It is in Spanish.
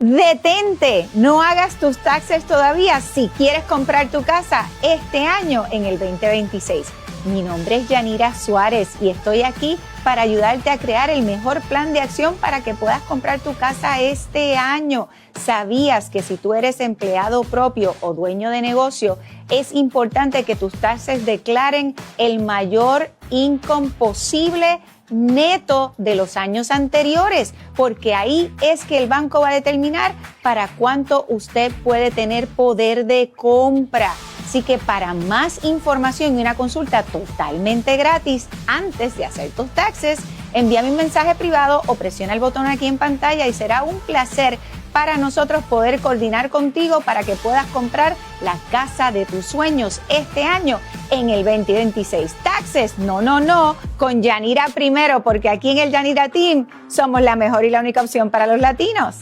Detente, no hagas tus taxes todavía si quieres comprar tu casa este año en el 2026. Mi nombre es Yanira Suárez y estoy aquí para ayudarte a crear el mejor plan de acción para que puedas comprar tu casa este año. ¿Sabías que si tú eres empleado propio o dueño de negocio, es importante que tus taxes declaren el mayor income posible neto de los años anteriores? Porque ahí es que el banco va a determinar para cuánto usted puede tener poder de compra. Así que para más información y una consulta totalmente gratis antes de hacer tus taxes, envíame un mensaje privado o presiona el botón aquí en pantalla y será un placer para nosotros poder coordinar contigo para que puedas comprar la casa de tus sueños este año en el 2026. Taxes, no, con Yanira primero, porque aquí en el Yanira Team somos la mejor y la única opción para los latinos.